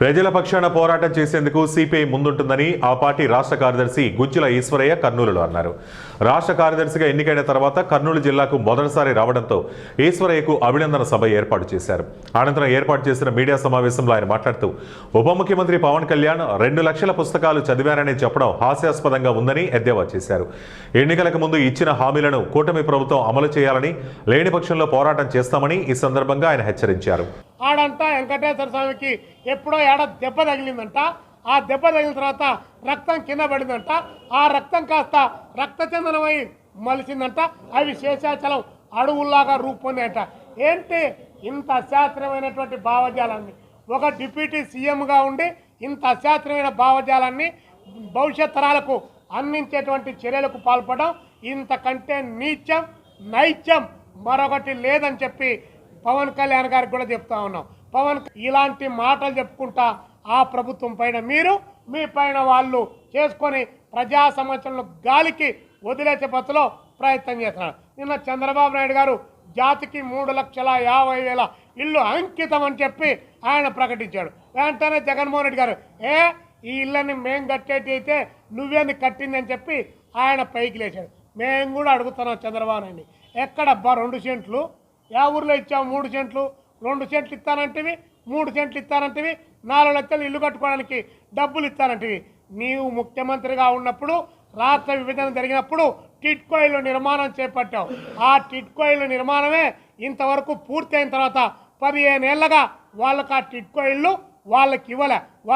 ప్రజల పక్షాన పోరాటం చేసేందుకు సిపిఐ ముందుంటుందని ఆ పార్టీ రాష్ట్ర కార్యదర్శి గుజ్జుల ఈశ్వరయ్య కర్నూలులో అన్నారు. రాష్ట్ర కార్యదర్శిగా ఎన్నికైన తర్వాత కర్నూలు జిల్లాకు మొదటిసారి రావడంతో ఈశ్వరయ్యకు అభినందన సభ ఏర్పాటు చేశారు. అనంతరం ఏర్పాటు చేసిన మీడియా సమావేశంలో ఆయన మాట్లాడుతూ ఉప ముఖ్యమంత్రి పవన్ కళ్యాణ్ 2 లక్షల పుస్తకాలు చదివారని చెప్పడం హాస్యాస్పదంగా ఉందని ఎద్దేవా చేశారు. ఎన్నికలకు ముందు ఇచ్చిన హామీలను కూటమి ప్రభుత్వం అమలు చేయాలని, లేని పక్షంలో పోరాటం చేస్తామని ఈ సందర్భంగా ఆయన హెచ్చరించారు. ఆడంతా వెంకటేశ్వర స్వామికి ఎప్పుడో ఏడ దెబ్బ తగిలిందంట. ఆ దెబ్బ తగిలిన తర్వాత రక్తం కింద పడిందంట. ఆ రక్తం కాస్త రక్తచందనమై మలిసిందంట. అవి శేషాచలం అడవుల్లాగా రూపొందాయంట. ఏంటి ఇంత అశాస్త్రీయమైనటువంటి భావజాలాన్ని ఒక డిప్యూటీ సీఎంగా ఉండి ఇంత అశాస్త్రీయమైన భావజాలాన్ని భవిష్యత్ తరాలకు అందించేటువంటి చర్యలకు పాల్పడడం ఇంతకంటే నీచం నైత్యం మరొకటి లేదని చెప్పి పవన్ కళ్యాణ్ గారికి కూడా చెప్తా ఉన్నాం. పవన్ ఇలాంటి మాటలు చెప్పుకుంటా ఆ ప్రభుత్వం పైన మీరు, మీ పైన వాళ్ళు చేసుకొని ప్రజా సమస్యలను గాలికి వదిలేసే పద్ధతిలో ప్రయత్నం చేస్తున్నారు. నిన్న చంద్రబాబు నాయుడు గారు జాతికి 3,50,000 ఇల్లు అంకితం అని చెప్పి ఆయన ప్రకటించాడు. వెంటనే జగన్మోహన్ రెడ్డి గారు ఈ ఇళ్ళని మేం కట్టేటి అయితే నువ్వేంది కట్టిందని చెప్పి ఆయన పైకి లేచాడు. మేము కూడా అడుగుతున్నాం చంద్రబాబు నాయుడిని, ఎక్కడబ్బా 2 సెంట్లు? యా ఊర్లో ఇచ్చాము 3 సెంట్లు? 2 సెంట్లు ఇస్తానంటివి, 3 సెంట్లు ఇస్తానంటివి, 4 లక్షలు ఇల్లు కట్టుకోవడానికి డబ్బులు ఇస్తానంటివి. నీవు ముఖ్యమంత్రిగా ఉన్నప్పుడు రాష్ట్ర విభజన జరిగినప్పుడు టిడ్కో ఇల్లు నిర్మాణం చేపట్టావు. ఆ టిడ్కో ఇల్లు నిర్మాణమే ఇంతవరకు పూర్తి అయిన తర్వాత 15 ఏళ్ళగా వాళ్ళకి ఆ టిడ్కో ఇల్లు వాళ్ళకి ఇవ్వలే. వాళ్ళ